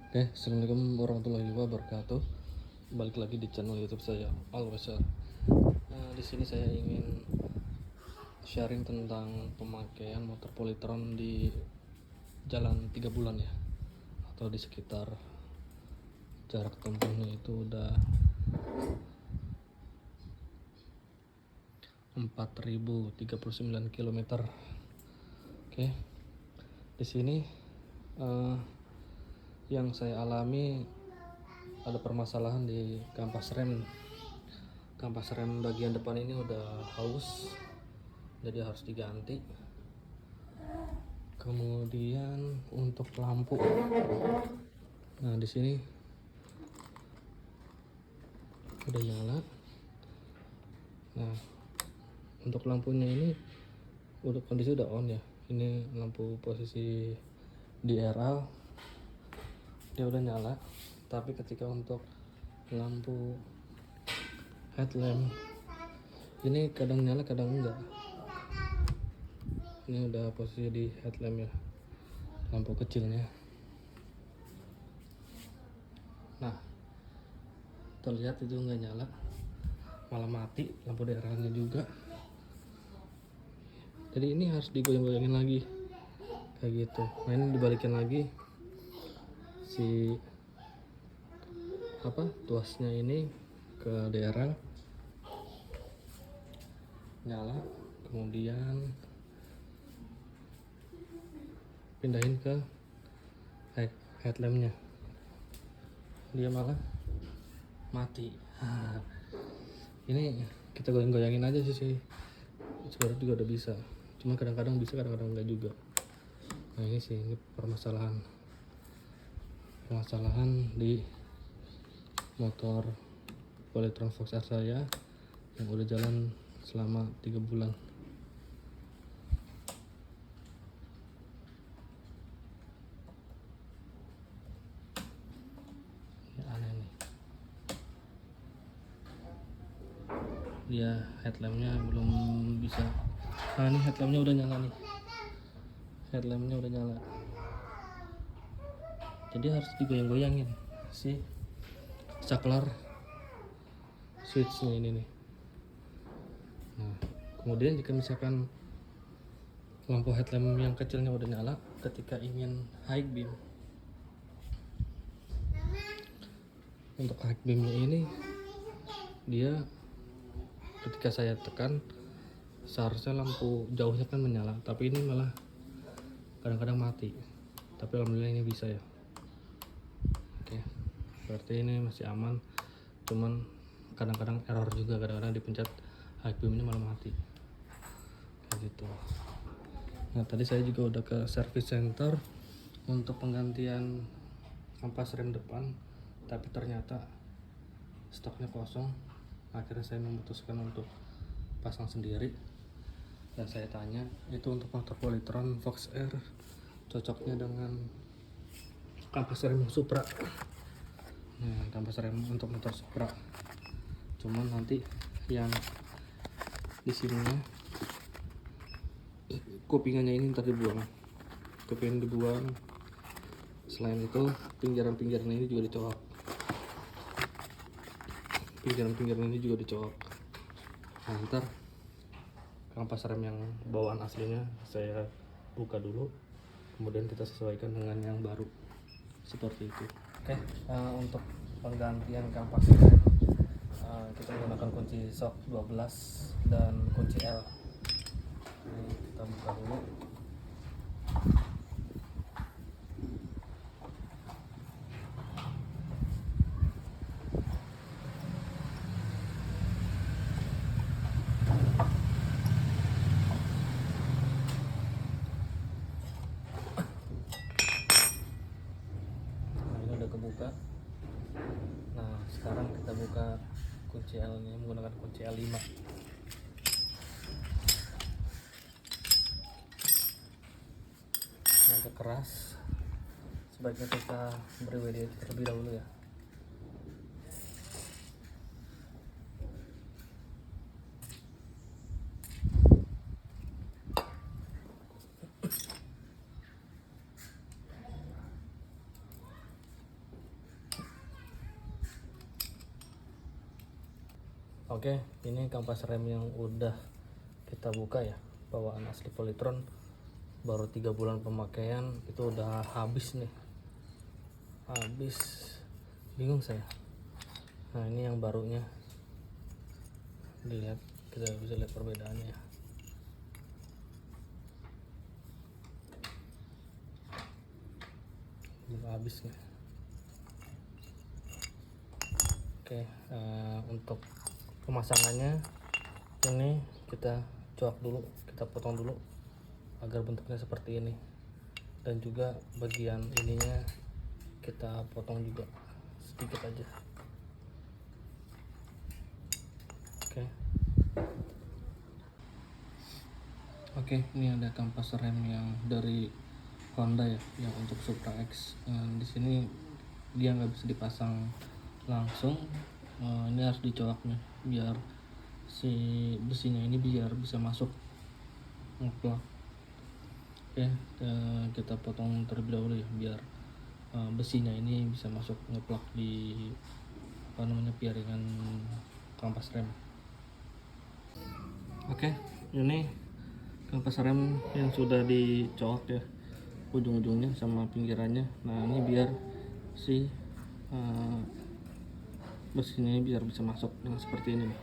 Oke, assalamualaikum warahmatullahi wabarakatuh. Balik lagi di channel YouTube saya, Alwasar. Di sini saya ingin sharing tentang pemakaian motor Polytron di jalan 3 bulan ya, atau di sekitar jarak tempuhnya itu udah 4.039 km. Oke, di sini yang saya alami ada permasalahan di kampas rem. Kampas rem bagian depan ini udah haus, jadi harus diganti. Kemudian untuk lampu, nah di sini udah nyala. Nah untuk lampunya ini udah kondisi udah on ya. Ini lampu posisi DRL dia udah nyala, tapi ketika untuk lampu headlamp ini kadang nyala kadang enggak. Ini udah posisi di headlamp ya, lampu kecilnya. Nah terlihat itu nggak nyala, malah mati lampu daerahnya juga. Jadi ini harus digoyang-goyangin lagi kayak gitu. Nah ini dibalikin lagi si tuasnya ini ke daerah, nyala, kemudian pindahin ke headlampnya, dia malah mati. Ini kita goyang-goyangin aja sih sebenarnya juga udah bisa, cuma kadang-kadang bisa kadang-kadang enggak juga. Nah ini sih, ini permasalahan di motor Polytron Fox R saya yang udah jalan selama 3 bulan. Ini aneh nih, dia headlampnya belum bisa. Nah ini headlampnya udah nyala nih, headlampnya udah nyala, jadi harus digoyang-goyangin si saklar switchnya ini nih. Nah kemudian jika misalkan lampu headlamp yang kecilnya udah nyala, ketika ingin high beam, untuk high beamnya ini dia ketika saya tekan seharusnya lampu jauhnya kan menyala, tapi ini malah kadang-kadang mati. Tapi alhamdulillah ini bisa ya. Oke, berarti ini masih aman, cuman kadang-kadang error juga, kadang-kadang dipencet high beam ini malah mati kayak gitu. Nah tadi saya juga udah ke service center untuk penggantian kampas rem depan, tapi ternyata stoknya kosong. Akhirnya saya memutuskan untuk pasang sendiri, dan saya tanya itu untuk motor Polytron Fox R cocoknya dengan kampas rem Supra. Nah kampas rem untuk motor Supra, cuman nanti yang di sininya kupingannya ini ntar dibuang, kupingan dibuang. Selain itu pinggiran-pinggiran ini juga dicolok, pinggiran-pinggiran ini juga dicolok. Nah ntar kampas rem yang bawaan aslinya saya buka dulu, kemudian kita sesuaikan dengan yang baru seperti itu. Oke, untuk penggantian kampas rem kita menggunakan kunci shock 12 dan kunci L. Ini kita buka dulu. Nah ini udah kebuka. Nah sekarang kita buka kunci L nya menggunakan kunci L5. Ini agak keras, sebaiknya kita beri WD terlebih dahulu ya. Oke, ini kampas rem yang udah kita buka ya, bawaan asli Polytron. Baru 3 bulan pemakaian itu udah habis nih, habis, bingung saya. Nah ini yang barunya, dilihat, kita bisa lihat perbedaannya. Udah habis nih. Oke, untuk pemasangannya ini kita coak dulu, kita potong dulu agar bentuknya seperti ini, dan juga bagian ininya kita potong juga sedikit aja. Oke, ini ada kampas rem yang dari Honda ya, yang untuk Supra X. Di sini dia nggak bisa dipasang langsung, ini harus dicoak nih biar si besinya ini biar bisa masuk ngeplak. Oke, kita potong terlebih dahulu ya biar besinya ini bisa masuk ngeplak di piringan kampas rem. Oke, ini kampas rem yang sudah dicoak ya, ujung-ujungnya sama pinggirannya. Nah ini biar si besinya biar bisa masuk yang seperti ini nih.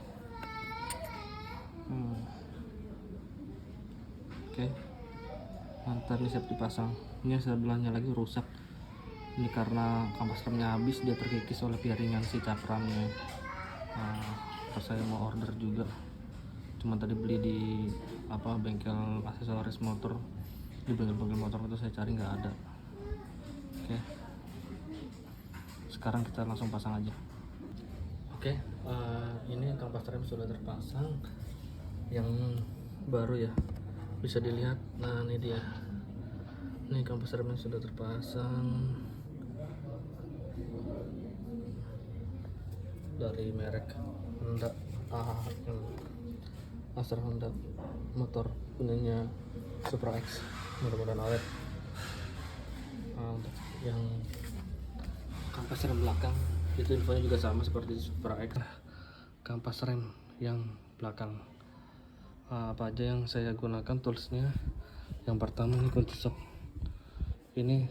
Oke, ntar ini siap dipasang. Ini sebelahnya lagi rusak, ini karena kampas remnya habis, dia terkikis oleh piringan si cakramnya. Pas saya mau order juga, cuma tadi beli di bengkel aksesoris motor, di bengkel motor itu saya cari nggak ada. Oke, sekarang kita langsung pasang aja. Oke, ini kampas rem sudah terpasang yang baru ya, bisa dilihat. Nah ini dia, ini kampas remnya sudah terpasang dari merek Honda, Master Honda motor punyanya Supra X, mudah-mudahan awet. Untuk yang kampas rem belakang itu infonya juga sama seperti Supra X. Kampas rem yang belakang, apa aja yang saya gunakan toolsnya. Yang pertama ini kunci sok, ini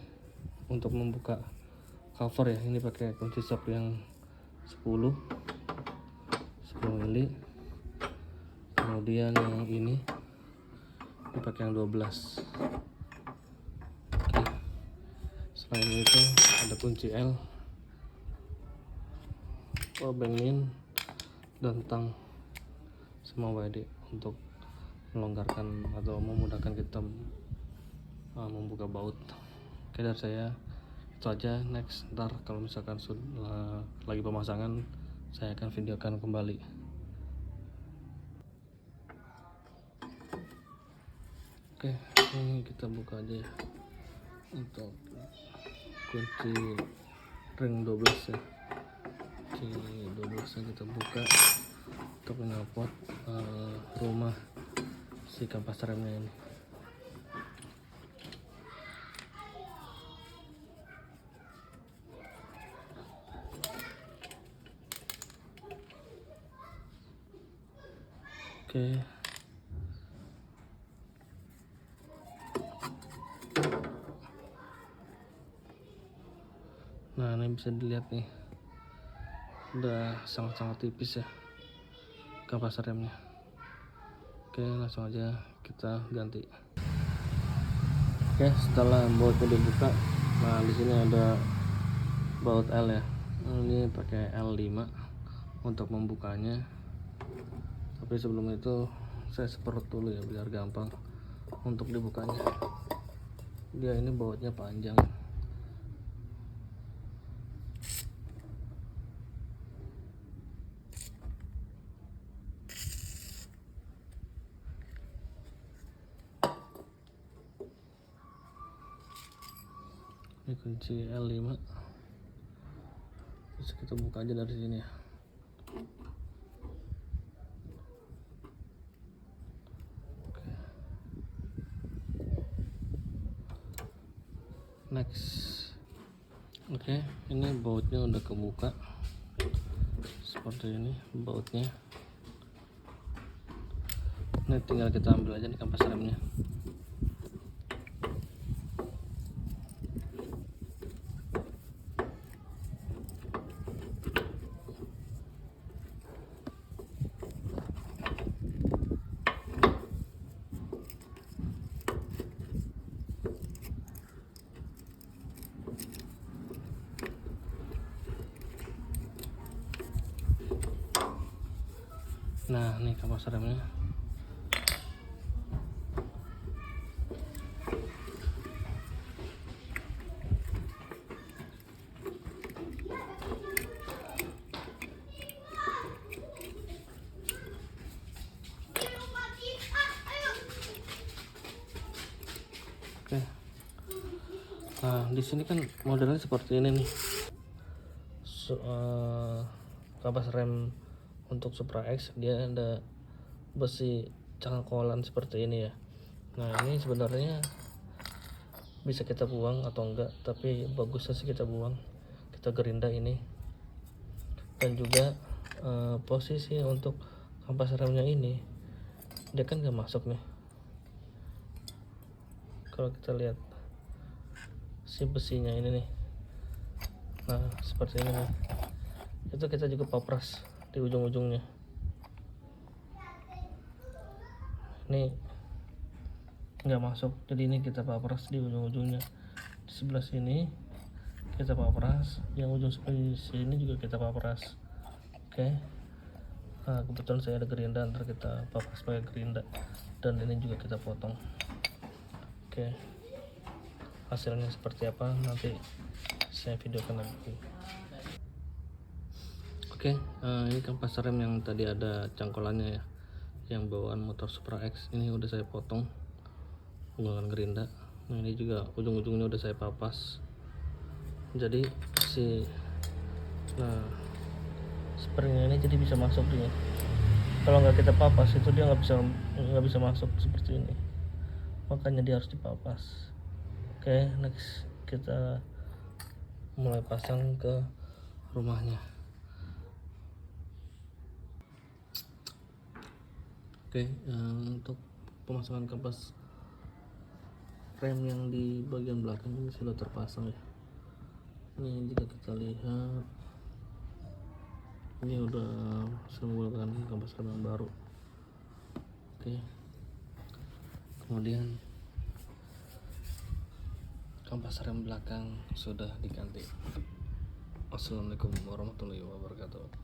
untuk membuka cover ya, ini pakai kunci sok yang 10 mili. Kemudian yang ini pakai yang 12. Oke. Selain itu ada kunci L, bengin, dan tang sama WD untuk melonggarkan atau memudahkan kita membuka baut. Oke, dari saya itu aja. Next, ntar kalau misalkan lagi pemasangan, saya akan videokan kembali. Oke, ini kita buka aja ya, untuk kunci ring 12 ya, kunci 12 nya kita buka untuk menyangkut rumah si kampas remnya ini. Oke, nah ini bisa dilihat nih, udah sangat-sangat tipis ya kampas remnya. Oke, langsung aja kita ganti. Oke, setelah bautnya dibuka, nah di sini ada baut L ya, ini pakai L5 untuk membukanya. Tapi sebelum itu saya seperut dulu ya biar gampang untuk dibukanya. Dia ini bautnya panjang. Ini kunci L5, bisa kita buka aja dari sini ya. Next, oke, ini bautnya udah kebuka seperti ini bautnya. Ini tinggal kita ambil aja nih kampas remnya. Nah, ini kampas remnya. Oke. Nah, di sini kan modelnya seperti ini nih. Kampas rem untuk Supra X dia ada besi cangkolan seperti ini ya. Nah, ini sebenarnya bisa kita buang atau enggak, tapi bagusnya sih kita buang, kita gerinda ini. Dan juga posisi untuk kampas remnya ini dia kan nggak masuk nih. Kalau kita lihat si besinya ini nih, nah seperti ini nih, itu kita juga papras di ujung-ujungnya. Ini nggak masuk, jadi ini kita papras di ujung-ujungnya. Di sebelah sini kita papras, yang ujung sebelah sini juga kita papras. Oke. Nah, kebetulan saya ada gerinda, ntar kita papras pakai gerinda, dan ini juga kita potong. Oke, hasilnya seperti apa nanti saya videokan lagi. Oke, ini kampas rem yang tadi ada cangkolannya ya, yang bawaan motor Supra X ini udah saya potong menggunakan gerinda. Nah, ini juga ujung-ujungnya udah saya papas, jadi springnya ini jadi bisa masuk dia. Kalau nggak kita papas itu dia nggak bisa masuk seperti ini, makanya dia harus dipapas. Oke, next kita mulai pasang ke rumahnya. Oke, untuk pemasangan kampas rem yang di bagian belakang ini sudah terpasang ya. Ini jika kita lihat, ini udah saya menggunakan kampas rem yang baru. Oke, kemudian kampas rem belakang sudah diganti. Assalamualaikum warahmatullahi wabarakatuh.